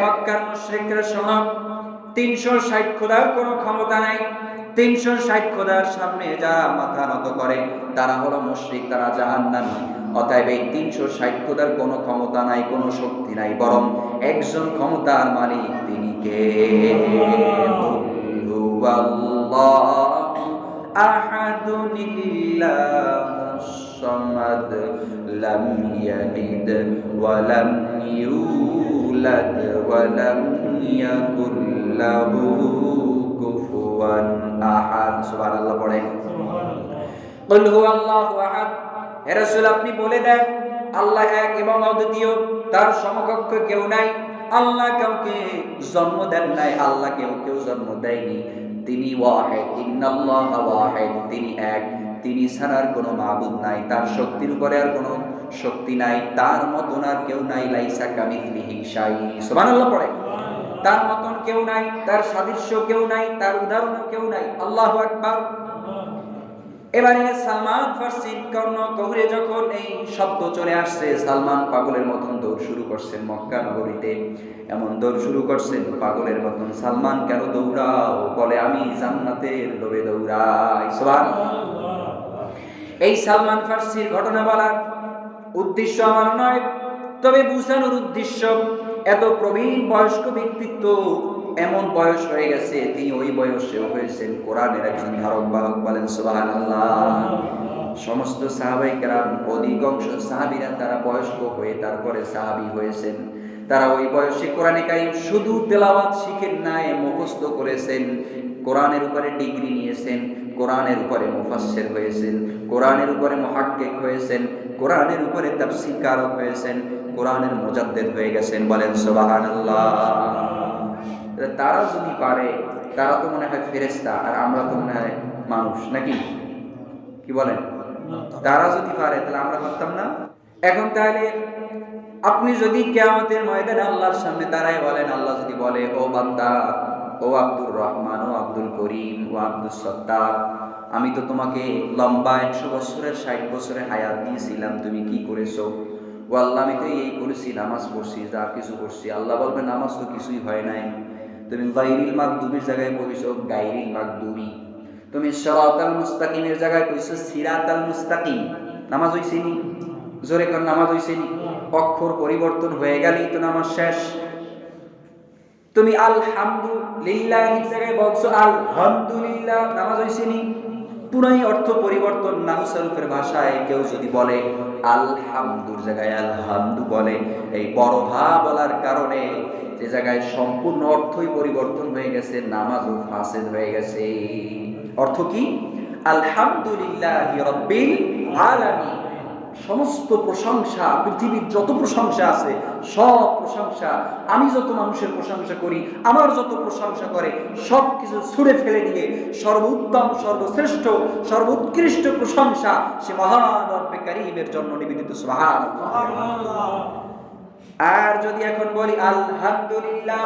মক্কার মুশরিকরা শোনো, 360 খোদার কোনো ক্ষমতা নাই। 360 খোদার সামনে যারা মাথা নত করে তারা হলো মুশরিক, তারা জাহান্নামী। অতএব এই 360 খোদার কোনো ক্ষমতা নাই, কোনো শক্তি নাই, বরং একজন ক্ষমতার মালিক, তিনি কে? আহাদুলিল্লাহস সামাদ লাম ইয়ালিদ ওয়া লাম ইউলাদ ওয়া লাম ইয়াকুল লাহু কুফুয়ান আহাদ। সুবহানাল্লাহ পড়েন। কুল হুয়াল্লাহু আহাদ। হে রাসূল, আপনি বলে দেন আল্লাহ এক এবং অদ্বিতীয়, তার সমকক্ষ কেউ নাই। আল্লাহ কাউকে জন্ম দেন নাই, আল্লাহ কেউ জন্ম দেয়নি। তিনি ওয়াহিদ, ইন্নাল্লাহা ওয়াহিদ, তিনি এক, তিনি ছাড়ার কোনো মাবুদ নাই, তার শক্তির উপরে আর কোনো শক্তি নাই, তার মতন আর কেউ নাই। লাইসা কামিথলিহি শাই। সুবহানাল্লাহ পড়ে। তার মতন কেউ নাই, তার সাদৃশ্য কেউ নাই, তার উদাহরণ কেউ নাই। আল্লাহু আকবার। এবারে সালমান ফার্সির কর্ণকুহরে যখন এই শব্দ চলে আসছে, সালমান পাগলের মতন দৌড় শুরু করছেন মক্কা নগরীতে। এমন দৌড় শুরু করছেন পাগলের মতন। সালমান, কেন দৌড়াও? বলে, আমি জান্নাতের লোভে দৌড়াই। সুবহানাল্লাহ। এই সালমান ফার্সির ঘটনা বলার উদ্দেশ্য আমার নয়, তবে বুঝানোর উদ্দেশ্য, এত প্রবীণ বয়স্ক ব্যক্তিত্ব, এমন বয়স হয়ে গেছে, তিনি ওই বয়সেও হয়েছেন কোরআনের একজন ধারক বাহক। বলেন সুবহানাল্লাহ। সমস্ত সাহাবায়ে কেরাম, অধিকাংশ সাহাবীরা তারা বয়স্ক হয়ে তারপরে সাহাবী হয়েছেন। তারা ওই বয়সে কোরআনে কারীম শুধু তেলাওয়াত শিখেন নাই, মুখস্থ করেছেন, কোরআনের উপরে ডিগ্রি নিয়েছেন, কোরআনের উপরে মুফাসসির হয়েছেন, কোরআনের উপরে মুহাক্কিক হয়েছেন, কোরআনের উপরে তাফসীরকারক হয়েছেন, কোরআনের মুজাদ্দিদ হয়ে গেছেন। বলেন সুবহানাল্লাহ। তারা যদি পারে, তারা তো মনে হয় ফেরেশতা, আর আমরা তো মনে হয় মানুষ, নাকি? কি বলেন? তারা যদি পারে তাহলে আমরা পারতাম না? এখন তাহলে আপনি যদি কিয়ামতের ময়দানে আল্লাহর সামনে দাঁড়ায় বলেন, আল্লাহ যদি বলে, ও বান্দা, ও আব্দুর রহমান, ও আব্দুল করিম, ও আব্দুস সত্তার, আমি তো তোমাকে লম্বা 100 বছরের 60 বছরের হায়াত দিয়েছিলাম, তুমি কি করেছো? ও আল্লাহ, আমি তো এই করেছি, নামাজ পড়ছি, যা কিছু করছি। আল্লাহ বলবে, নামাজ তো কিছুই হয় নাই, তুমি গায়রিল মাগদুবির জায়গায় পড়েছো গায়রিল মাগদুবি, তুমি সিরাতাল মুস্তাকিমের জায়গায় পড়েছো সিরাতাল মুস্তাকিম। নামাজ হইছে নি? জোরে কোন নামাজ হইছে নি? অক্ষর পরিবর্তন হয়ে গেলেই তো নামাজ শেষ। তুমি আলহামদুলিল্লাহির জায়গায় বলছো আলহামদুলিল্লাহ, নামাজ হইছে নি? পুরাই অর্থ পরিবর্তন। নাহু শরীফের ভাষায় কেউ যদি বলে আলহামদুর জায়গায় আলহামদু বলে, এই বড় হা বলার কারণে যে জায়গায় সম্পূর্ণ অর্থই পরিবর্তন হয়ে গেছে, নামাজও ফাসেদ হয়ে গেছে। অর্থ কি? আলহামদুলিল্লাহি রাব্বিল আলামিন। সমস্ত প্রশংসা, পৃথিবীর যত প্রশংসা আছে সব প্রশংসা, আমি যত মানুষের প্রশংসা করি, আমার যত প্রশংসা করে, সব কিছু ছুঁড়ে ফেলে দিয়ে সর্বোত্তম, সর্বশ্রেষ্ঠ, সর্বোৎকৃষ্ট প্রশংসা সে মহান রব্বে কারীমের জন্য নিবেদিত। সুবহানাল্লাহ। আর যদি এখন বলি আলহামদুলিল্লাহ,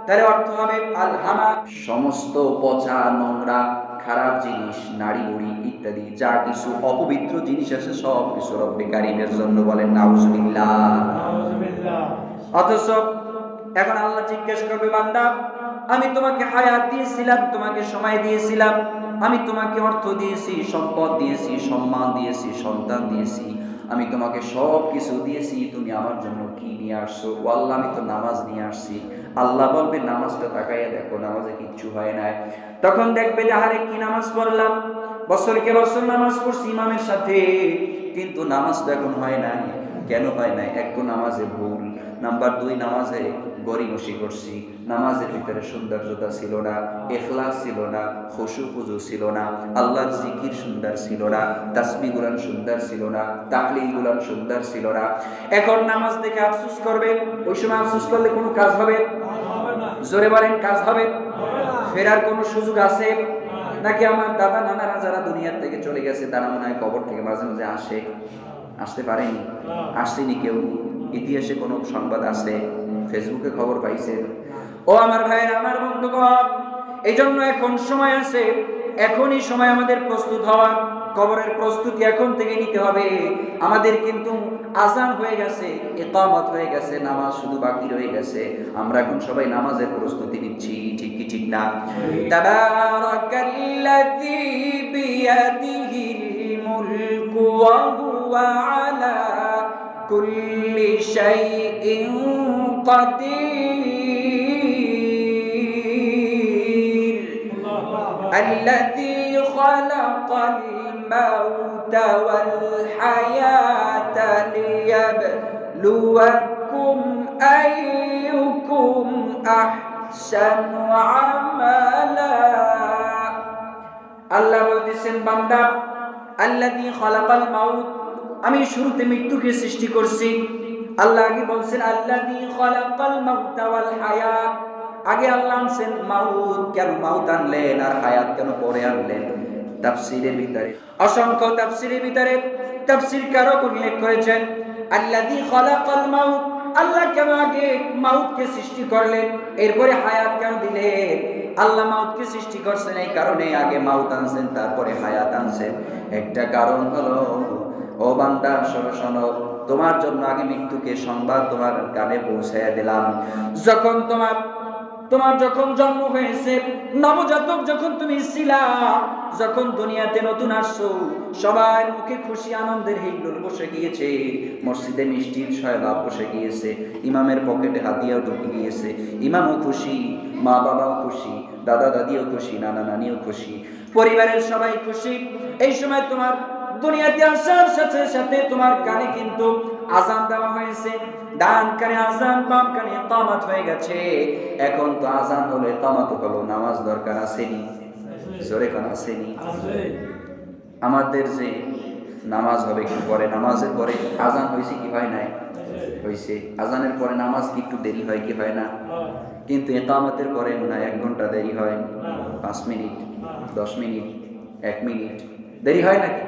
তাহলে অর্থ হবে আলহামা। সমস্ত পচা, নোংরা, খারাপ জিনিস, নারী বুড়ি ইত্যাদি যা কিছু অপবিত্র জিনিস আছে, সব কিছু রব্বে কারীমের জন্য। বলেন নাউজুবিল্লাহ। অথচ এখন আল্লাহ জিজ্ঞেস করবে, বান্দা, আমি তোমাকে হায়াত দিয়েছিলাম, তোমাকে সময় দিয়েছিলাম, আমি তোমাকে অর্থ দিয়েছি, সম্পদ দিয়েছি, সম্মান দিয়েছি, সন্তান দিয়েছি, আমি তোমাকে সব কিছু দিয়েছি, তুমি আমার জন্য কি নিয়ে আসছো? ও আল্লাহ, আমি তো নামাজ নিয়ে আসছি। আল্লাহ বলবে, নামাজটা তাকাইয়া দেখো, নামাজে কিচ্ছু হয় নাই। তখন দেখবে যে আরে কি নামাজ পড়লাম, বছরকে বছর নামাজ পড়ছি ইমামের সাথে, কিন্তু নামাজ তো এখন হয় নাই। কেন হয় নাই? এক তো নামাজে ভুল, নাম্বার 2 নামাজে গরিমসি করছি, নামাজের ভিতরে সৌন্দর্যতা ছিল না, ইখলাস ছিল না, খুশু খুজু ছিল না, আল্লাহর জিকির সুন্দর ছিল না, তাসবিহ গুলান সুন্দর ছিল না, তাহলিল গুলান সুন্দর ছিল না। এখন নামাজ দেখে আফসোস করবে, ওই সময় আফসোস করলে কোনো কাজ হবে? জোরে বলেন, কাজ হবে? ফেরার কোনো সুযোগ আছে নাকি? আমার দাদা নানারা যারা দুনিয়ার থেকে চলে গেছে, তারা মনে হয় কবর থেকে মাঝে মাঝে আসতে পারেনি? আসছেনি কেউ? ইতিহাসে কোনো সংবাদ আছে? ফেসবুকে খবর পাইছেন? ও আমার ভাইয়েরা, আমার বন্ধুগণ, এই জন্য এখন সময় আছে, এখনই সময় আমাদের প্রস্তুত হওয়ার। কবরের প্রস্তুতি এখন থেকে নিতে হবে। আমাদের কিন্তু আজান হয়ে গেছে, ইকামত হয়ে গেছে, নামাজ শুধু বাকি রয়ে গেছে। আমরা এখন সবাই নামাজের প্রস্তুতি নিচ্ছি, ঠিক কি ঠিক না? তাবারাকাল্লাযী বিয়াদিহিল মুলকু ওয়া হুয়া আলা কুল্লি শাইইন কাদির আল্লাযী খালাকাল মাউতা ওয়াল হায়াতা লিয়াবলুয়াকুম আইয়ুকুম আহসানু আমালা। আল্লাহ বলতেছেন, বান্দা, আল্লাযী খালাকাল মাউত, আমি শুরুতে মৃত্যুকে সৃষ্টি করছি। আল্লাহ আগে বলছেন আল্লাযী খালাকাল মাউতা ওয়াল হায়াত, আগে আল্লাহ আনছেন মাউত। কেন মাউত আনলেন আর হায়াত কেন পরে আনলেন? তাফসীরের ভিতরে, অসংখ্য তাফসীরের ভিতরে তাফসীরকারক উল্লেখ করেছেন আল্লাযী খালাকাল মাউত, আল্লাহ কেন আগে মাউতকে সৃষ্টি করলেন, এরপরে হায়াত কেন দিলেন? আল্লাহ মাউতকে সৃষ্টি করছেন এই কারণে আগে মাউত আনছেন, তারপরে হায়াত আনছেন। একটা কারণ হলো, ও বান্দা শোনো শোনো, তোমার জন্য আগে মৃত্যুকে সংবাদ তোমার কানে পৌঁছাইয়া দিলাম। যখন তোমার যখন জন্ম হয়েছে, নবজাতক যখন তুমি ছিলা, যখন দুনিয়াতে নতুন আসছো, সবার মুখে খুশি আনন্দের হিল্লোল বসে গিয়েছে, মসজিদে মিষ্টির সয়লাভ বসে গিয়েছে, ইমামের পকেটে হাতিয়াও ঢুকে গিয়েছে, ইমামও খুশি, মা বাবাও খুশি, দাদা দাদিও খুশি, নানা নানিও খুশি, পরিবারের সবাই খুশি। এই সময় তোমার দুনিয়াতে আসার সাথে সাথে তোমার কানে কিন্তু আজান দেওয়া হয়েছে, ডান কানে আজান, বাম কানে ইকামত হয়ে গেছে। এখন তো আজান হলো, ইকামত হলো, নামাজ দরকার আসেনি? জোরে কোন আসেনি? আমাদের যে নামাজ হবে একটু পরে, নামাজের পরে আজান হয়েছে কি হয় নাই? হয়েছে। আজানের পরে নামাজ কি একটু দেরি হয় কি হয় না? কিন্তু ইকামতের পরে মনে হয় 1 ঘন্টা দেরি হয়, 5 মিনিট, 10 মিনিট, 1 মিনিট দেরি হয় নাকি?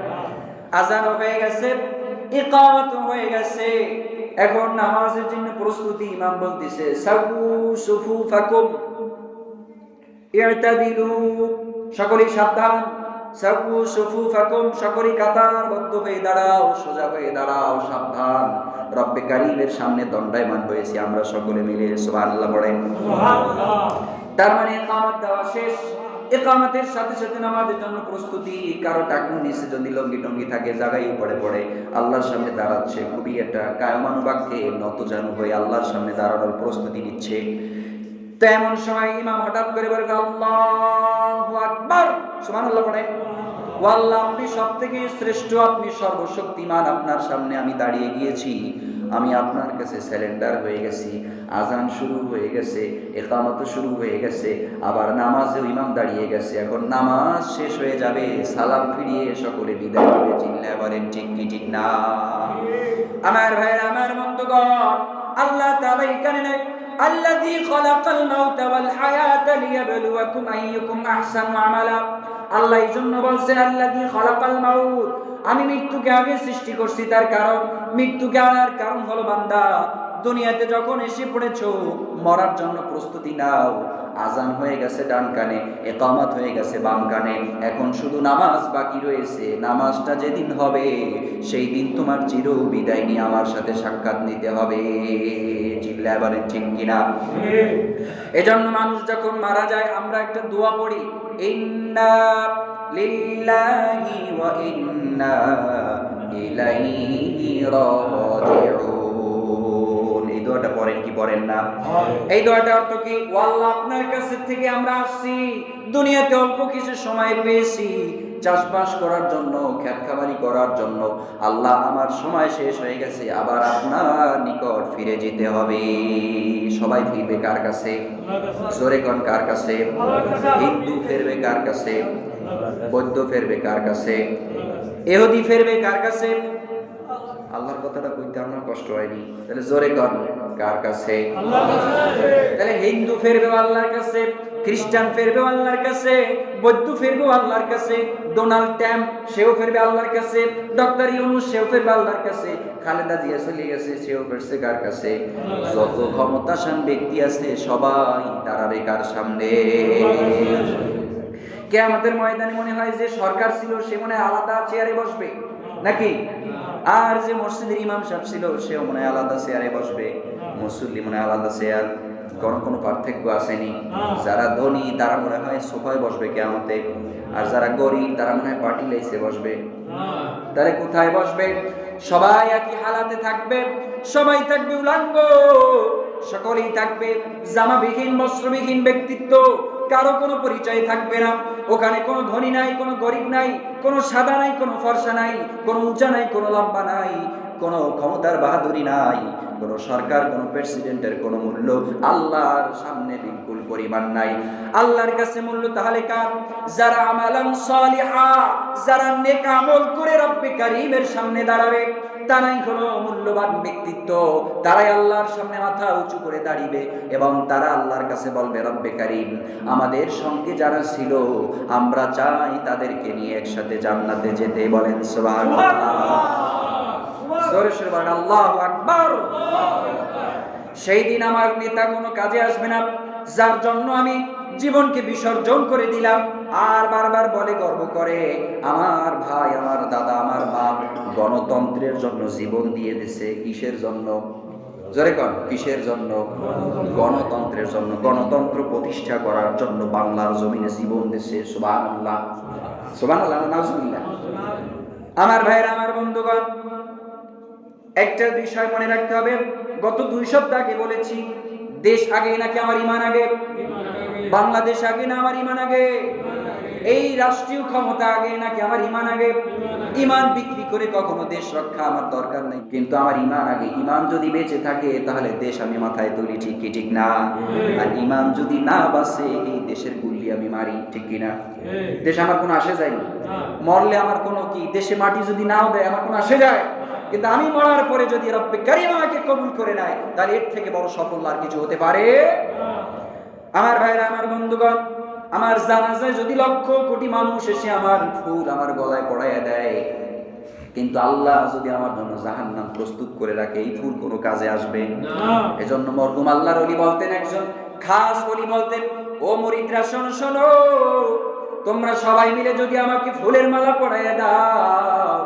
আজান হয়ে গেছে, ইকামত হয়ে গেছে, এখন নামাজের জন্য প্রস্তুতি। ইমাম বলতেছে সাউ সুফুফাকুম ইরতাদিলু, সকলেই সাবধান, সাউ সুফুফাকুম, সকলেই কাতারবদ্ধ হয়ে দাঁড়াও, সোজা হয়ে দাঁড়াও, সাবধান, রব্বে কারীমের সামনে দণ্ডায়মান হয়েছি আমরা সকলে মিলে, সুবহানাল্লাহ পড়েন। সুবহানাল্লাহ। তার মানে ইকামত দেওয়া শেষ, ইকামতের সাথে সাথে নামাজের জন্য প্রস্তুতি। কারো টাকুন নিচে যদি লঙ্গি টঙ্গি থাকে জায়গায় পড়ে আল্লাহর সামনে দাঁড়াচ্ছে, খুবই একটা কায়মানুবাক্যে নত জানু হয়ে আল্লাহর সামনে দাঁড়ানোর প্রস্তুতি নিচ্ছে। তো এমন সময় ইমাম হঠাৎ করে বলে আল্লাহু আকবার, সুবহানাল্লাহ পড়ে। ও আল্লাহ, আপনি সবথেকে শ্রেষ্ঠ, আপনি সর্বশক্তিমান, আপনার সামনে আমি দাঁড়িয়ে গিয়েছি, আমি আপনার কাছে স্যালেন্ডার হয়ে গেছি। আজান শুরু হয়ে গেছে, ইকামত শুরু হয়ে গেছে, আবার নামাজেও ইমাম দাঁড়িয়ে গেছে। এখন নামাজ শেষ হয়ে যাবে, সালাম ফিরিয়ে সকলে বিদায় হবে। চিল্লায় বলেন ঠিক কি ঠিক না? আমার ভাইরা, আমার বন্ধুগণ, আল্লাহ তাআলা এখানে আল্লাযী খালাকাল মাউতা ওয়াল হায়াতা লিয়াবলুয়াকুম আইয়ুকুম আহসানু আমালা, আল্লাহ এই জন্য বলছেন আল্লাযী খালাকাল মাউত, আমি মৃত্যুকে আগে সৃষ্টি করছি। তার কারণ, মৃত্যুকে আনার কারণ হলো বান্দা, দুনিয়াতে যখন এসে পড়েছো, মরার জন্য প্রস্তুতি নাও। আজান হয়ে গেছে ডান কানে, ইকামত হয়ে গেছে বাম কানে, এখন শুধু নামাজ বাকি রয়েছে। নামাজটা যেদিন হবে সেই দিন তোমার চির বিদায় নিয়ে আমার সাথে সাক্ষাৎ নিতে হবে। চিল্লায় বলেন ঠিক কিনা? এজন্য মানুষ যখন মারা যায় আমরা একটা দোয়া পড়ি, ইন্না লিল্লাহি ওয়া ইন্না ইলাইহি রাজিউন। এই দোয়াটা পড়েন কি পড়েন না? এই দোয়াটার অর্থ কি? ও আল্লাহ, আপনার কাছে থেকে আমরা আসছি, দুনিয়াতে অল্প কিছু সময় পেয়েছি চাষবাস করার জন্য, খেত খামারি করার জন্য। আল্লাহ, আমার সময় শেষ হয়ে গেছে, আবার আপনার নিকট ফিরে যেতে হবে। সবাই ফিরবে কার কাছে? জোরে কোন কার কাছে? হিন্দু ফিরবে কার কাছে? বৌদ্ধ ফিরবে কার কাছে? ইহুদি ফিরবে কার কাছে? আল্লাহর কথাটা কইতে আমার কষ্ট হয়নি, তাহলে জোরে কোন কার কাছে? তাহলে হিন্দু ফিরবে আল্লাহর কাছে, খ্রিস্টান ফিরবে আল্লাহর কাছে, বৌদ্ধ ফিরবে আল্লাহর কাছে, ডোনাল্ড ট্রাম্প সেও ফিরবে আল্লাহর কাছে, ডক্টর ইউনূস সেও ফিরবে আল্লাহর কাছে, খালেদা জিয়া চলে গেছে সেও ফিরছে কার কাছে? যত ক্ষমতাশালী ব্যক্তি আছে সবাই দাঁড়াবে কার সামনে? কিয়ামতের ময়দানে মনে হয় যে সরকার ছিল সে মনে হয় আলাদা চেয়ারে বসবে নাকি, আর যে মসজিদের ইমাম সাহেব ছিল সেও মনে হয় আলাদা চেয়ারে বসবে, মুসল্লি মনে হয় আলাদা চেয়ার। কোনো পার্থক্য আসেনি। যারা ধনী তারা মনে হয় সোফায় বসবে কিয়ামতে, আর যারা গরিব তারা মনে হয় পার্টি লাইসে বসবে। তাহলে কোথায় বসবে? সবাই একই হালাতে থাকবে, সবাই থাকবে উলঙ্গ, সকলেই থাকবে জামাবিহীন বস্ত্রবিহীন ব্যক্তিত্ব, কারো কোনো পরিচয় থাকবে না। ওখানে কোনো ধনী নাই, কোনো গরিব নাই, কোনো সাদা নাই, কোনো ফর্সা নাই, কোনো উঁচা নাই, কোনো লম্বা নাই, কোনো ক্ষমতার বাহাদুরি নাই, কোনো সরকার, কোনো প্রেসিডেন্টের কোনো মূল্য আল্লাহর সামনে বিলকুল পরিমাণ নাই। আল্লাহর কাছে মূল্য তাহলে কার? যারা আমালান সালিহা, যারা নেক আমল করে রব্বে কারীমের সামনে দাঁড়াবে, তারাই হলো মূল্যবান ব্যক্তিত্ব। তারাই আল্লাহর সামনে মাথা উঁচু করে দাঁড়িবে এবং তারা আল্লাহর কাছে বলবে, রব্বে কারীম, আমাদের সঙ্গে যারা ছিল আমরা চাই তাদেরকে নিয়ে একসাথে জান্নাতে যেতে। বলেন সুবহানাল্লাহ, জোরে জোরে বলেন আল্লাহু আকবার। সেই দিন আমার নেতা কোনো কাজে আসবে না, যার জন্য আমি জীবনকে বিসর্জন করে দিলাম, আর বারবার বলে গর্ব করে, আমার ভাই, আমার দাদা, আমার মা গণতন্ত্রের জন্য জীবন দিয়ে দিছে। কিসের জন্য? জোরে কর, কিসের জন্য? গণতন্ত্রের জন্য। গণতন্ত্র প্রতিষ্ঠা করার জন্য বাংলার জমিনে জীবন দিছে। সুবহানাল্লাহ, সুবহানাল্লাহ, নাউজুবিল্লাহ। আমার ভাইরা, আমার বন্ধুগণ, একটা বিষয় মনে রাখতে হবে। গত 2 সপ্তাহ আগে বলেছি, দেশ আগে নাকি আমার ঈমান আগে? বাংলাদেশ আগে না আমার ঈমান আগে? এই রাষ্ট্রীয় ক্ষমতা আগে নাকি আমার ঈমান আগে? ঈমান বিক্রি করে কখনো দেশ রক্ষা আমার দরকার নেই, কিন্তু আমার ঈমান আগে। ঈমান যদি বেঁচে থাকে তাহলে দেশ আমি মাথায় তুলি, ঠিক কি ঠিক না? আর ঈমান যদি না বাঁচে এই দেশের গুল্লি আমি মারি, ঠিক কি না? দেশ আমার কোনো আসে যায় না, মরলে আমার কোনো কি, দেশে মাটি যদি নাও দেয় আমার কোনো আসে যায়, কিন্তু আমি মরার পরে যদি রব্বে কারীম আমাকে কবুল করে নেয় তাহলে এর থেকে বড় সফল আর কিছু হতে পারে? আমার ভাইরা, আমার বন্ধুগণ, আমার জানাজায় যদি লক্ষ কোটি মানুষ এসে আমার ফুল আমার গলায় পড়াইয়া দেয়, কিন্তু আল্লাহ যদি আমার জন্য জাহান্নাম প্রস্তুত করে রাখে, এই ফুল কোনো কাজে আসবে না। এজন্য মরহুম আল্লাহর ওলি বলতেন, একজন খাস ওলি বলতেন, ও মুরিদরা শোনো শোনো, তোমরা সবাই মিলে যদি আমাকে ফুলের মালা পরাইয়া দাও,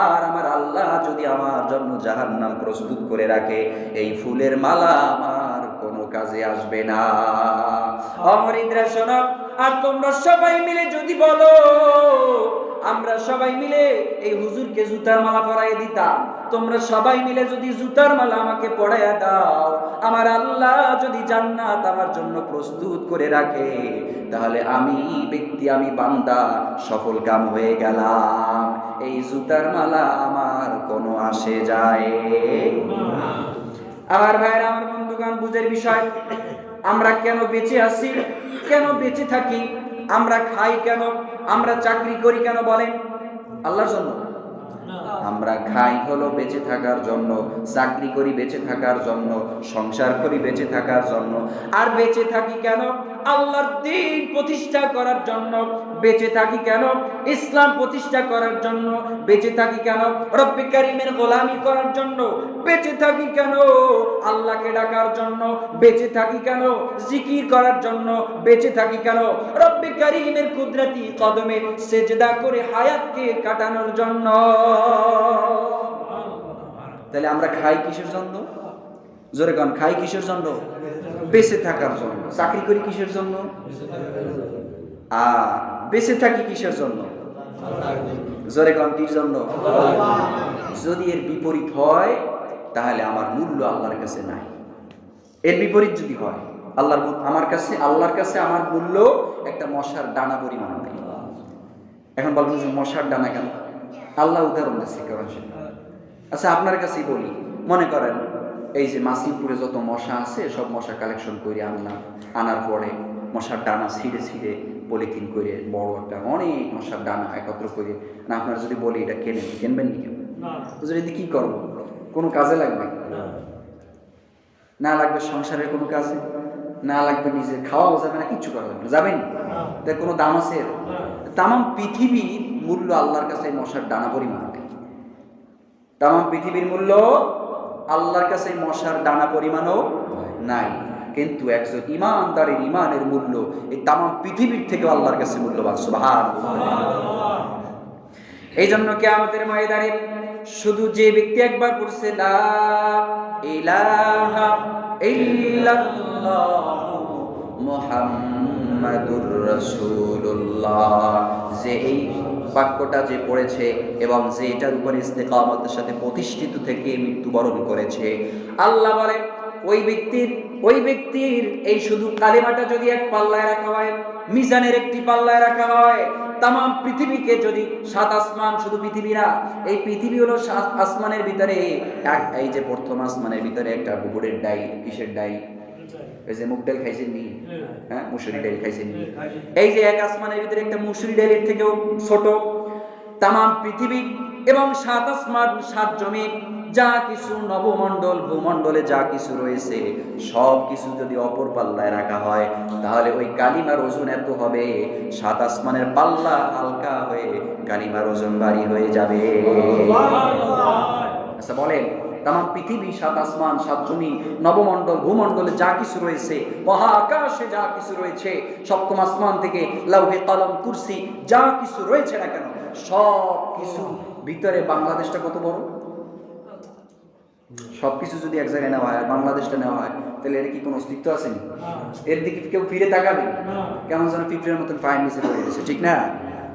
আর আমার আল্লাহ যদি আমার জন্য জাহান্নাম প্রস্তুত করে রাখে, এই ফুলের মালা আমার কোনো কাজে আসবে না। অমরিদরা শোনো, আর তোমরা সবাই মিলে যদি বলো আমরা সবাই মিলে এই হুজুরকে জুতার মালা পরাইয়া দিতাম, তোমরা সবাই মিলে যদি জুতার মালা আমাকে পরাইয়া দাও, আমার আল্লাহ যদি জান্নাত আমার জন্য প্রস্তুত করে রাখে, তাহলে আমি ব্যক্তি, আমি বান্দা সফল কাম হয়ে গেলাম। এই জুতার মালা আমার কোনো আসে যায় না। আমার ভাইরা, আমার বন্ধুগণ, বুঝের বিষয়, আমরা কেন বেঁচে আছি, কেন বেঁচে থাকি, আমরা খাই কেন, আমরা চাকরি করি কেন? বলেন, আল্লাহর জন্য? আমরা খাই হলো বেঁচে থাকার জন্য, চাকরি করি বেঁচে থাকার জন্য, সংসার করি বেঁচে থাকার জন্য। আর বেঁচে থাকি কেন? আল্লাহর দ্বীন প্রতিষ্ঠা করার জন্য। বেঁচে থাকি কেন? ইসলাম প্রতিষ্ঠা করার জন্য। বেঁচে থাকি কেন? রব্বে কারীমের গোলামি করার জন্য। বেঁচে থাকি কেন? আল্লাহকে ডাকার জন্য। বেঁচে থাকি কেন? জিকির করার জন্য। বেঁচে থাকি কেন? রব্বে কারীমের কুদরতি কদমে সেজদা করে হায়াতকে কাটানোর জন্য। তাহলে আমরা খাই কিসের জন্য? জোরে কোন, খাই কিসের জন্য? বেঁচে থাকার জন্য। চাকরি করি কিসের জন্য? আর বেঁচে থাকি কিসের জন্য? জোরে কোন, কিসের জন্য? যদি এর বিপরীত হয় তাহলে আমার মূল্য আল্লাহর কাছে নাই। এর বিপরীত যদি হয়, আল্লাহর কাছে আমার মূল্য একটা মশার ডানা পরিমাণ নাই। এখন বলবেন যে মশার ডানা কেন? আল্লাহ উদাহরণ দিচ্ছে কেমন সেটা। আচ্ছা, আপনার কাছেই বলি, মনে করেন এই যে মাসিপুরে যত মশা আছে সব মশা কালেকশন করে আনলাম, আনার পরে মশার ডানা ছিঁড়ে ছিঁড়ে পলিথিন করে বড় একটা অনেক মশার ডানা একত্র করে, না আপনার যদি বলি এটা কিনবেন নি কেন? যদি কি করবো? কোনো কাজে লাগবে না? লাগবে সংসারের কোনো কাজে, না লাগবে নিজে খাওয়াও যাবে না, কিচ্ছু করা যাবে না, যাবেন? তাই কোনো দাম আছে? তাম পৃথিবীর মূল্য আল্লাহর কাছে মশার ডানা পরিমাণ। তাম পৃথিবীর মূল্য আল্লাহর কাছে মশার ডানা পরিমাণও নাই। কিন্তু একজন ইমানদারের ইমানের মূল্য এই তাম পৃথিবীর থেকে আল্লাহর কাছে মূল্যবান। সুবহানাল্লাহ। এই জন্য কিয়ামতের ময়দানে শুধু যে ব্যক্তি একবার পড়ছে লা ইলাহা ইল্লাল্লাহ মুহাম্মাদুর রাসূলুল্লাহ, যে এই বাক্যটা যে পড়েছে এবং যে এটার উপর ইস্তেকামতের সাথে প্রতিষ্ঠিত থেকে মৃত্যুবরণ করেছে, আল্লাহ বলেন ওই ব্যক্তির এই শুধু কালেমাটা যদি এক পাল্লায় রাখা হয়, মিজানের একটি পাল্লায় রাখা হয়, তাম পৃথিবীকে যদি 7 আসমান, শুধু পৃথিবী না, এই পৃথিবী হলো 7 আসমানের ভিতরে এই যে প্রথম আসমানের ভিতরে একটা গোবরের ডাই, কিসের ডাই, এই যে মুগ ডাল খাইছেন নি, হ্যাঁ মুসুরি ডাল খাইছেন নি, এই যে এক আসমানের ভিতরে একটা মুসুরি ডালের থেকেও ছোট তাম পৃথিবী এবং 7 আসমান 7 জমিন, যা কিছু নবমণ্ডল ভূমণ্ডলে যা কিছু রয়েছে সব কিছু যদি অপর পাল্লায় রাখা হয়, তাহলে ওই কালিমার ওজন এত হবে 7 আসমানের পাল্লা হালকা হয়ে কালিমার ওজন ভারী হয়ে যাবে। আচ্ছা বলেন, তাম পৃথিবী 7 আসমান 7 জমিন নবমণ্ডল ভূমণ্ডলে যা কিছু রয়েছে, মহাকাশে যা কিছু রয়েছে, সপ্তম আসমান থেকে লাউহে কলম কুরসি যা কিছু রয়েছে না কেন, সব কিছু ভিতরে বাংলাদেশটা কত বড়? সবকিছু যদি এক জায়গায় নেওয়া হয় আর বাংলাদেশটা নেওয়া হয়, তাহলে এর কি কোনো অস্তিত্ব আছে? এর দিকে কেউ ফিরে তাকাবে? কেমন যেন পিঁপড়ের মতন পায়ের নিচে পড়ে গেছে, ঠিক না?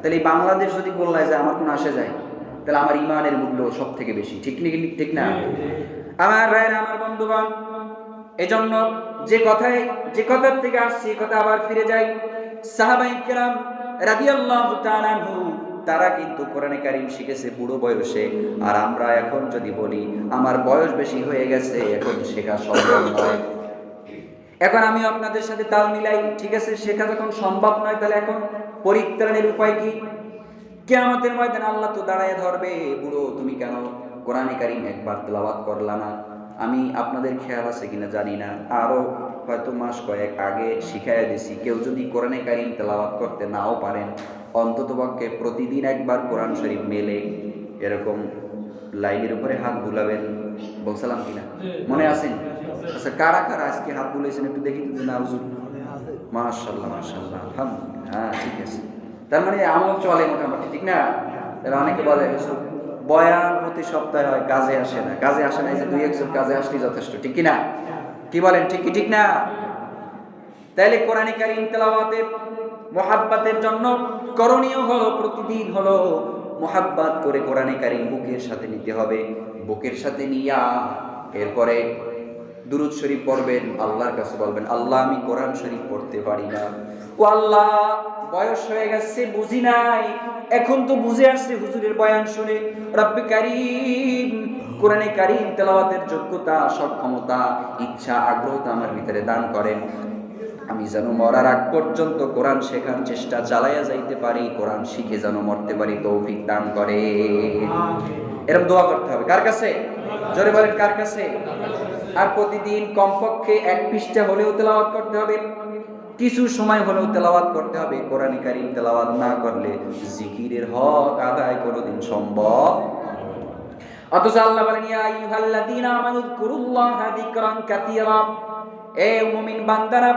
তাহলে এই বাংলাদেশ যদি গোল্লায় যায়, আমার কোনো আসে যায়, তাহলে আমার ইমানের মূল্য সব থেকে বেশি, ঠিক না? আমার ভাইরা, আমার বন্ধুগণ, এজন্য যে কথার থেকে আসছে এই কথা আবার ফিরে যাই। সাহাবায়ে কেরাম রাদিয়াল্লাহু তাআলা আনহু তারা কিন্তু কোরআনে কারীম শিখেছে বুড়ো বয়সে, আর আমরা এখন যদি বলি আমার বয়স বেশি হয়ে গেছে, এখন শেখা সম্ভব নয়। এখন আমি আপনাদের সাথে তাল মিলাই, ঠিক আছে, শেখা যখন সম্ভব নয়, তাহলে এখন পরিত্রাণের উপায় কি? কিয়ামতের ময়দানে আল্লাহ তো দাঁড়ায় ধরবে, বুড়ো তুমি কেন কোরআনে কারীম একবার তেলাওয়াত করলা না? আমি আপনাদের খেয়াল আছে কিনা জানি না, আরো হয়তো মাস কয়েক আগে শিখাইয়া দিছি, কেউ যদি কোরআনে কারীম তেলাওয়াত করতে নাও পারেন, অন্ততপক্ষে প্রতিদিন একবার কোরআন শরীফ মেলে এরকম লাইনের উপরে হাত বুলাবেন। বলছিলাম কিনা মনে আছেন? আচ্ছা, কারা কারা আজকে হাত বুলাইছেন একটু দেখি তো। না হুজুর, মাশাআল্লাহ মাশাআল্লাহ, আলহামদুলিল্লাহ, হ্যাঁ ঠিক আছে। তার মানে আমল চলে মোটামুটি, ঠিক না? তারা অনেকে বলে বয়ান প্রতি সপ্তাহে হয়, কাজে আসে না, এই যে 2-1 কাজে আসলেই যথেষ্ট, ঠিক কি না? কি বলেন, ঠিক না? তাইলে কোরআনে কারীম তেলাওয়াতের মুহাব্বতের জন্য করণীয় হলো প্রতিদিন হলো মুহাব্বত করে কোরআনে কারীম বুকের সাথে নিতে হবে। বুকের সাথে নিয়া এরপরে দুরূদ শরীফ পড়বেন, আল্লাহর কাছে বলবেন, আল্লাহ আমি কোরআন শরীফ পড়তে পারি না, ও আল্লাহ বয়স হয়ে গেছে, বুঝি নাই, এখন তো বুঝে আসছে হুজুরের বয়ান শুনে। রব্বে কারীম, কোরআনে কারীম তেলাওয়াতের যোগ্যতা, সক্ষমতা, ইচ্ছা, আগ্রহতা আমার ভিতরে দান করেন। আমি যেন মরার আগ পর্যন্ত কোরআন শেখার চেষ্টা চালাইয়া যাইতে পারি, কোরআন শিখে যেন মরতে পারি, তৌফিক দান করে। এরকম দোয়া করতে হবে কার কাছে? জোরে বলেন, কার কাছে? আর প্রতিদিন কমপক্ষে 1 পৃষ্ঠা হলেও তেলাওয়াত করতে হবে, কিছু সময় হলেও তেলাওয়াত করতে হবে। কোরআনে কারীম তেলাওয়াত না করলে জিকিরের হক আদায় কোনোদিন সম্ভব। অথচ আল্লাহ বলেন, ইয়া আইয়ুহাল্লাযীনা আমানু যকুরুল্লাহা যিকরান কাসীরা, এ মুমিন বান্দারা,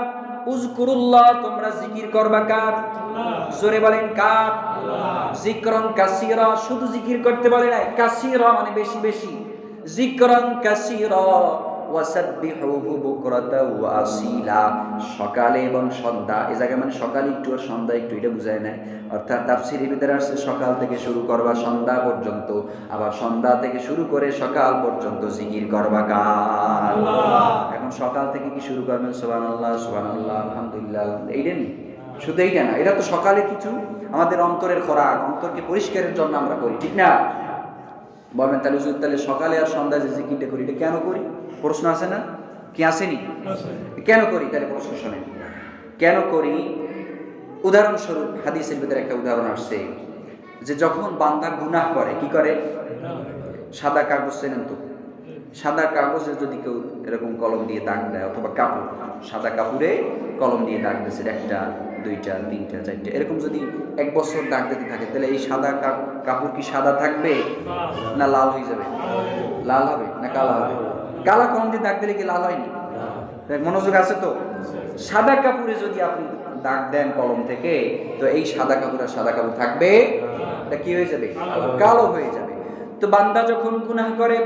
উযকুরুল্লাহ, তোমরা জিকির করবা কার? জোরে বলেন, কার? যিকরান কাসীরা, শুধু জিকির করতে বলে না, কাসীরা মানে বেশি বেশি, যিকরান কাসীরা ওয়াসাব্বিহুহু বুকরাতাও ওয়া আসীলা, সকালে এবং সন্ধ্যা। এই জায়গায় মানে সকালে একটু আর সন্ধ্যা একটু, এটা বুঝায় না। অর্থাৎ তাফসীরের ভিতরে আসছে সকাল থেকে শুরু করবা সন্ধ্যা পর্যন্ত, আবার সন্ধ্যা থেকে শুরু করে সকাল পর্যন্ত জিকির করবা কার? এখন সকাল থেকে কি শুরু করবেন? সুবহানাল্লাহ সুবহানাল্লাহ আলহামদুলিল্লাহ, এইটা নেই, শুধু এইটা না, এটা তো সকালে কিছু আমাদের অন্তরের খোরাক, অন্তরকে পরিষ্কারের জন্য আমরা করি, ঠিক না? বলবেন তাহলে হুজুর, তাহলে সকালে আর সন্ধ্যায় যে জিকিরটা করি এটা কেন করি? প্রশ্ন আছে না? কি আসেনি? কেন করি? তাহলে প্রশ্ন শোনেন, কেন করি? উদাহরণস্বরূপ হাদিসের ভিতরে একটা উদাহরণ আসছে যে যখন বান্দা গুনাহ করে, কি করে? সাদা কাগজ, চেনেন তো? সাদা কাগজে যদি কেউ এরকম কলম দিয়ে দাগ দেয়, অথবা কাপড়, সাদা কাপড়ে কলম দিয়ে দাগ দিয়েছে, 1টা 2টা 3টা 4টা, এরকম যদি 1 বছর দাগ দিতে থাকে, তাহলে এই সাদা কাপড় কি সাদা থাকবে না লাল হয়ে যাবে? লাল হবে না কালা হবে? কালা কলম দিয়ে দাগ দিলে কি লাল হয়নি? মনোযোগ আছে তো? সাদা কাপড়ে যদি আপনি দাগ দেন কলম থেকে, তো এই সাদা কাপড় আর সাদা কাপড় থাকবে, এটা কি হয়ে যাবে? কালো হয়ে যাবে। তো বান্দা যখন গুনাহ করে,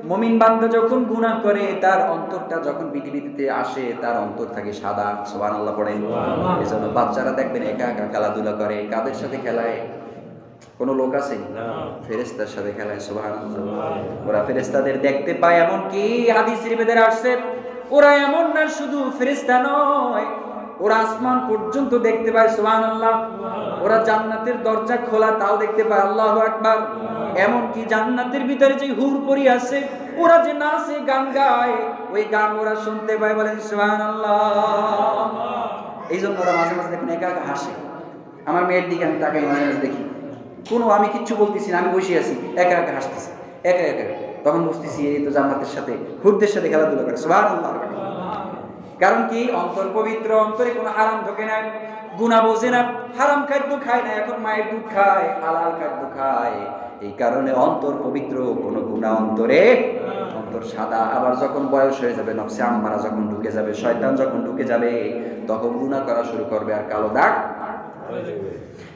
মুমিন বান্দা যখন গুনাহ করে, তার অন্তরটা যখন পৃথিবীতে আসে, তার অন্তর থাকে সাদা। সুবহানাল্লাহ পড়েন। এজন্য বাচ্চারা দেখবেন একা একা খেলাধুলা করে, কাদের সাথে খেলায়? কোন লোক আছে? ফেরেশতার সাথে খেলায়। সুবহানাল্লাহ। ওরা ফেরেশতাদের দেখতে পায়, এমন কি হাদিসের ভেতরে আসছে, ওরা এমন না শুধু ফেরেশতা নয়, ওরা আসমান পর্যন্ত দেখতে পায়। সুবহানাল্লাহ। ওরা জান্নাতের দরজা খোলা তাও দেখতে পায়। আল্লাহু আকবার। এমন কি জান্নাতের ভিতরে যে হুর পরি আছে, ওরা যে নাচে গান গায়, ওই গান ওরা শুনতে পায়। বলেন সুবহানাল্লাহ। এই জন্য ওরা মাঝে মাঝে দেখুন একা একা হাসে। আমার মেয়ের দিকে আমি তাকাই, মাঝে মাঝে দেখি আমি কিচ্ছু বলতেছি না, আমি বসে আছি, একা একা হাসতেছি, একা একা। তখন বুঝতেছি এই তো জান্নাতের সাথে, হুরদের সাথে খেলাধুলা করে। সুবহানাল্লাহ। কারণ কি? অন্তর পবিত্র, অন্তরে কোনো হারাম ঢোকে না, গুনাহ বোঝে না, হারাম খাদ্য খায় না, এখন মায়ের দুধ খায়, হালাল খাদ্য খায়। এই কারণে অন্তর পবিত্র, কোনো গুনাহ অন্তরে, অন্তর সাদা। আবার যখন বয়স হয়ে যাবে, নফসে আম্মারা যখন ঢুকে যাবে, শয়তান যখন ঢুকে যাবে, তখন গুনাহ করা শুরু করবে, আর কালো দাগ,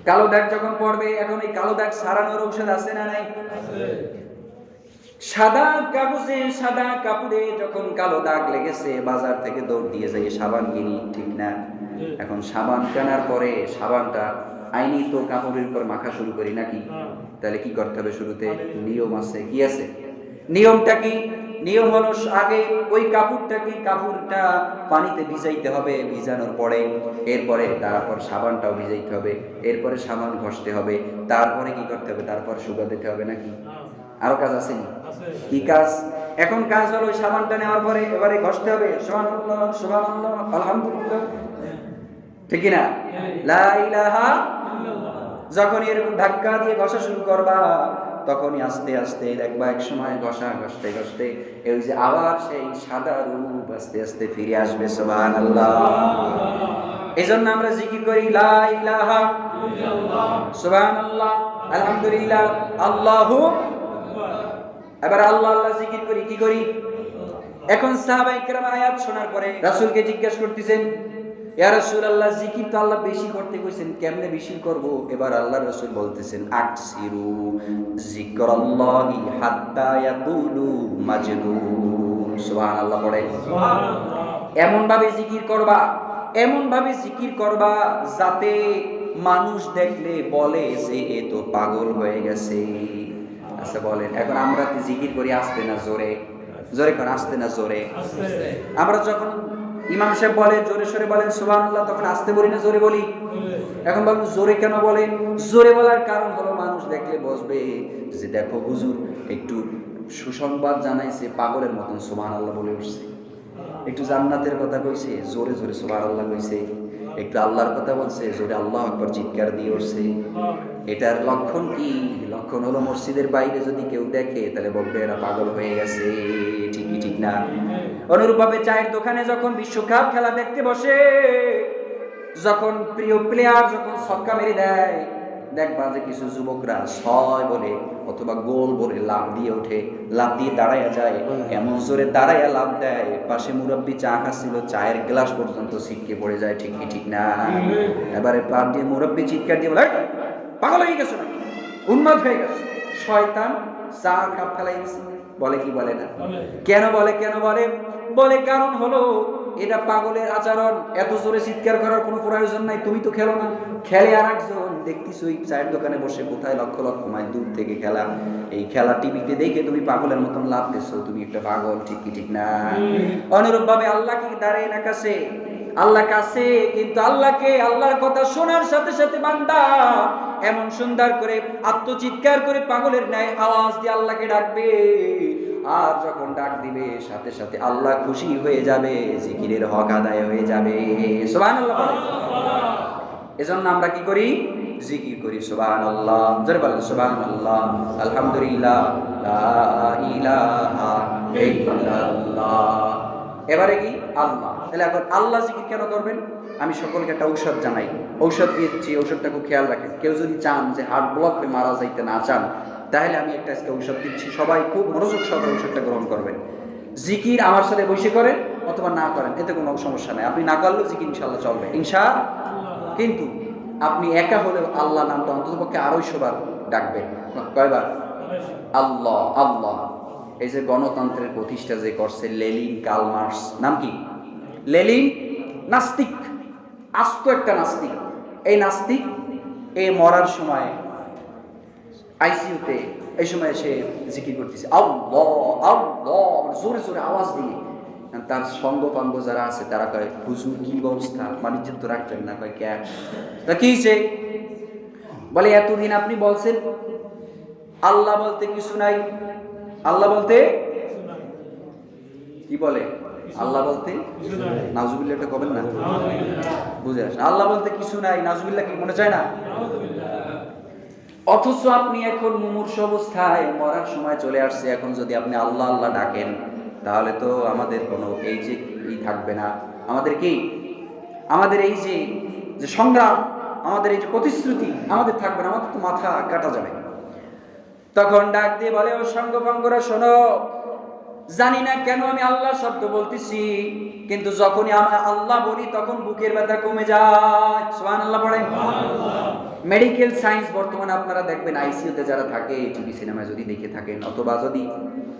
কালো দাগ যখন পড়বে, এখন এই কালো দাগ সারানোর ঔষধ আছে না নাই? সাদা কাগজে, সাদা কাপড়ে যখন কালো দাগ লেগেছে, বাজার থেকে দৌড় দিয়ে যাই সাবান কিনি, ঠিক না? এখন সাবান কেনার পরে সাবানটা আইনি তো কাপড়ের উপর মাখা শুরু করি নাকি? তাহলে কি করতে হবে? শুরুতে নিয়ম আছে। কি আছে নিয়মটা? কি নিয়ম? হলো আগে ওই কাপড়টা পানিতে ভিজাইতে হবে, ভিজানোর পরে এরপরে তারপর সাবানটাও ভিজাইতে হবে, এরপরে সাবান ঘষতে হবে, তারপরে কি করতে হবে? তারপর শুকা দিতে হবে নাকি? আরো কাজ আছে নি? কি কাজ? এখন কাজ হলো ওই সাবানটা নেওয়ার পরে এবারে ঘষতে হবে। সুবহানাল্লাহ, সুবহানাল্লাহ, আলহামদুলিল্লাহ, ঠিক না? লা ইলাহা ইল্লাল্লাহ। যখন এরকম ধাক্কা দিয়ে ঘষা শুরু করবা, তখনই আস্তে আস্তে দেখবা এক সময় ঘষা ঘষতে ঘষতে এই যে আবার সেই সাদা রূপ আস্তে আস্তে ফিরে আসবে। সুবহানাল্লাহ। এজন্য আমরা জিকির করি, লা ইলাহা ইল্লাল্লাহ, সুবহানাল্লাহ, আলহামদুলিল্লাহ, আল্লাহু আকবার। এবার আল্লাহ আল্লাহ জিকির করি। কি করি? এখন সাহাবায়ে কেরাম আয়াত শোনার পরে রাসূলকে জিজ্ঞেস করতেছেন, ইয়া রাসূলুল্লাহ, জিকির তো আল্লাহ বেশি করতে কইছেন, কেমনে বেশি করব? এবার আল্লাহর রাসূল বলতেছেন, আকসিরু যিকরাল্লাহি হাত্তা ইয়াকুলু মাজনুন। সুবহানাল্লাহ পড়ে। এমন ভাবে জিকির করবা, এমন ভাবে জিকির করবা যাতে মানুষ দেখলে বলে যে এ তো পাগল হয়ে গেছে। আচ্ছা বলেন, এখন আমরা জিকির করি আস্তে না জোরে? জোরে কোন? আস্তে না জোরে? আমরা যখন ইমাম সাহেব বলে জোরে সরে বলেন সুবহানাল্লাহ, তখন আস্তে বলি না জোরে বলি? এখন বলেন জোরে কেন বলে? জোরে বলার কারণ হলো মানুষ দেখলে বসবে যে দেখো হুজুর একটু সুসংবাদ জানাইছে, পাগলের মতন সুবহানাল্লাহ বলে উঠছে, একটু জান্নাতের কথা কইছে, জোরে জোরে সুবহানাল্লাহ কইছে, একটু আল্লাহর কথা বলছে, জোরে আল্লাহু আকবার চিৎকার দিয়ে উঠছে। এটার লক্ষণ কি? লক্ষণ হলো মসজিদের বাইরে যদি কেউ দেখে তাহলে বলবে এরা পাগল হয়ে গেছে। ঠিকই ঠিক না? অনুরূপভাবে চায়ের দোকানে যখন বিশ্বকাপ খেলা দেখতে বসে, যখন প্রিয় প্লেয়ার যখন ছক্কা মেরে দেয়, দেখবা যে কিছু যুবকরা ছয় বলে অথবা গোল বলে লাফ দিয়ে ওঠে, লাফ দিয়ে দাঁড়াইয়া যায়, এমন জোরে দাঁড়াইয়া লাফ দেয়, পাশে মুরব্বী চা খাচ্ছিল, চায়ের গ্লাস পর্যন্ত ছিটকে পড়ে যায়। ঠিক কি ঠিক না? এবারে পার দিয়ে মুরব্বী চিৎকার দিয়ে বলে, পাগল হয়ে গেছে, উন্মাদ হয়ে গেছে, শয়তান চা কাপ ফেলাই গেছে। বলে কি বলে না? কেন বলে? কেন বলে? বলে কারণ হলো এটা পাগলের আচরণ, এত জোরে চিৎকার করার কোনো প্রয়োজন নাই, তুমি তো খেলো না, খেলে আর একজন দেখতেছো ওই চায়ের দোকানে বসে, কোথায় লক্ষ লক্ষ মাইল দূর থেকে খেলা, এই খেলা টিভিতে দেখে তুমি পাগলের মতন লাভ দিচ্ছ, তুমি একটা পাগল। ঠিক কি ঠিক না? অনুরূপ ভাবে আল্লাহ কি দাঁড়ায় না কাছে? আল্লাহ কাছে, কিন্তু আল্লাহকে, আল্লাহর কথা শোনার সাথে সাথে বান্দা এমন সুন্দর করে আত্মচিৎকার করে পাগলের ন্যায় আওয়াজ দিয়ে আল্লাহকে ডাকবে, আর যখন ডাক দিবে সাথে সাথে আল্লাহ খুশি হয়ে যাবে, জিকিরের হক আদায় হয়ে যাবে। সুবহানাল্লাহ। এজন্য আমরা কি করি? জিকির করি। সুবহানাল্লাহ, জোরে বলেন সুবহানাল্লাহ, আলহামদুলিল্লাহ, লা ইলাহা ইল্লাল্লাহ। এবারে কি? আল্লাহ। তাহলে এখন আল্লাহ জিকির কেন করবেন? আমি সকলকে একটা ঔষধ জানাই, ঔষধ দিচ্ছি, ঔষধটা খুব খেয়াল রাখেন। কেউ যদি চান যে হার্ট ব্লক হয়ে মারা যাইতে না চান, তাহলে আমি একটা আজকে ঔষধ দিচ্ছি, সবাই খুব মনোযোগ সহকারে ঔষধটা গ্রহণ করবেন। জিকির আমার সাথে বসে করেন, অথবা না করেন, এতে কোনো সমস্যা নাই। আপনি না করলেও জিকির ইনশাআল্লাহ চলবে, কিন্তু আপনি একা হলেও আল্লাহ নামটা অন্ততপক্ষে 250 বার ডাকবেন। কয়বার? আল্লাহ আল্লাহ। এই যে গণতন্ত্রের প্রতিষ্ঠা যে করছে লেনিন, কার্ল মার্কস, নাম কি? লেনিন নাস্তিক, আস্ত একটা নাস্তিক। এই নাস্তিক মরার সময় আইসিইউতে এই সময় সে জিকির করতেছে আল্লাহ আল্লাহ, জোরে জোরে আওয়াজ দিয়ে। তার সঙ্গপাঙ্গ যারা আছে তারা কয়, হুজুর কি অবস্থা, বাণিজ্য তো রাখবেন না? কয় কে? তা কি হয়েছে? বলে এতদিন আপনি বলছেন আল্লাহ বলতে কিছু নাই, আল্লাহ বলতে কি বলে? আল্লাহ বলতে নাউজুবিল্লাহ, এটা কবেন না, বুঝে আসেন। আল্লাহ বলতে কিছু নাই, নাউজুবিল্লাহ কি মনে চায় না? অথচ আপনি এখন মুমূর্ষ অবস্থায় মরার সময় চলে আসছে, এখন যদি আপনি আল্লাহ আল্লাহ ডাকেন তাহলে তো আমাদের কোনো এই যে থাকবে না। আমাদের কি, আমাদের এই যে সংগ্রাম, আমাদের এই যে প্রতিশ্রুতি আমাদের থাকবে না, আমাদের তো মাথা কাটা যাবে। তখন ডাক দিয়ে বলে, ও সঙ্গভঙ্গরা শোনো, জানি না কেন আমি আল্লাহ শব্দ বলতেছি, কিন্তু যখনই আমি আল্লাহ বলি তখন বুকের ব্যথা কমে যায়। সুবহানাল্লাহ পড়েন। মেডিকেল সায়েন্স বর্তমানে আপনারা দেখবেন আইসিইউতে যারা থাকে, টিভি সিনেমায় যদি দেখে থাকেন অথবা যদি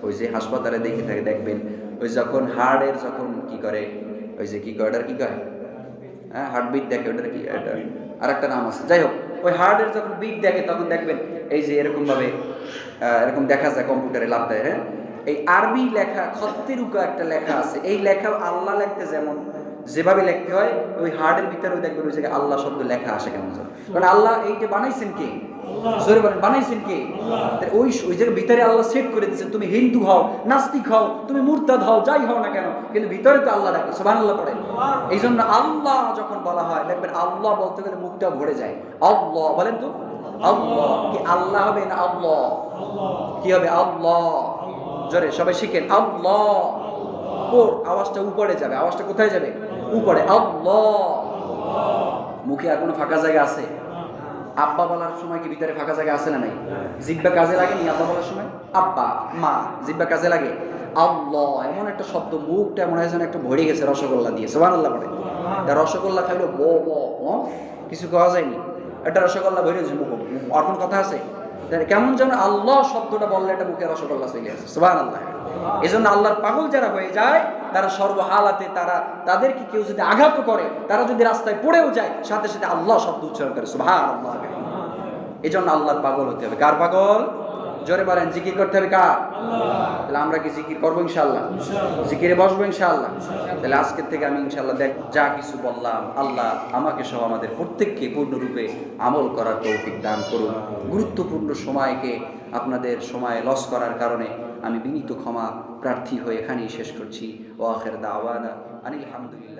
ওই যে হাসপাতালে দেখে থাকে, দেখবেন ওই যখন হার্টের যখন কি করে, ওই যে কি করে, ওটার কি করে, হ্যাঁ হার্টবিট দেখে, ওটার কি, এটা আর একটা নাম আছে, যাই হোক, ওই হার্টের যখন বিট দেখে তখন দেখবেন এই যে এরকম ভাবে এরকম দেখা যায় কম্পিউটারে লাভ দেয়। হ্যাঁ, এই আরবি লেখা খত্তের উকা একটা লেখা আছে, এই লেখা আল্লাহ লিখতে যেমন যেভাবে লিখতে হয়, ওই হার্টের ভিতরে দেখবেন ওই জায়গায় আল্লাহ শব্দ লেখা আসে কেমন। কারণ আল্লাহ এইটা বানাইছেন কে? জোরে বলেন, বানাইছেন কে? ওই জায়গায় ভিতরে আল্লাহ সেট করে দিয়েছেন। তুমি হিন্দু হও, নাস্তিক হও, তুমি মুরতাদ হও, যাই হও না কেন, কিন্তু ভিতরে তো আল্লাহ ডাকে। সুবহানাল্লাহ পড়ে। এই জন্য আল্লাহ যখন বলা হয় দেখবেন আল্লাহ বলতে গেলে মুখটা ভরে যায়। আল্লাহ বলেন তো, আল্লাহ কি আল্লাহ হবে না আল্লাহ? কি হবে? আল্লাহ। জোরে সবাই শিখেন, আল্লাহ। আওয়াজটা উপরে যাবে, আওয়াজটা কোথায় যাবে? উপরে। আল্লাহ। মুখে আর কোনো ফাঁকা জায়গা আছে? আব্বা বলার সময় কি ভিতরে ফাঁকা জায়গা আছে না নাই? জিহ্বা কাজে লাগে নি আব্বা বলার সময়? আব্বা মা জিহ্বা কাজে লাগে। আল্লাহ এমন একটা শব্দ, মুখটা মনে হয় যেন একটা ভরে গেছে রসগোল্লা দিয়ে। সুবহানাল্লাহ পড়ে। তা রসগোল্লা খাইলো ব ব কিছু খাওয়া যায়নি, একটা রসগোল্লা ভরে গেছে মুখ, আর কোন কথা আছে? কেমন যেন আল্লাহ শব্দটা বললে একটা মুখে রসগোল্লা চলে আসে। সুবহানাল্লাহ। এই জন্য আল্লাহর পাগল যারা হয়ে যায় তারা সর্বহালাতে, তাদেরকে কেউ যদি আঘাত করে, তারা যদি রাস্তায় পড়েও যায়, সাথে সাথে আল্লাহ শব্দ উচ্চারণ করে। সুবহানাল্লাহ। এই জন্য আল্লাহর পাগল হতে হবে। কার পাগল? জোরে বলেন, জিকির করতে হবে কার? তাহলে আমরা কি জিকির করবো ইনশাআল্লাহ? জিকিরে বসবো ইনশাআল্লাহ। তাহলে আজকের থেকে আমি ইনশাআল্লাহ যা কিছু বললাম, আল্লাহ আমাকে সহ আমাদের প্রত্যেককে পূর্ণরূপে আমল করার তৌফিক দান করুন। গুরুত্বপূর্ণ সময়কে আপনাদের সময় লস করার কারণে আমি বিনীত ক্ষমা প্রার্থী হয়ে এখানেই শেষ করছি। ওয়া আখির দাওয়ানা আনিল হামদুলিল্লাহ।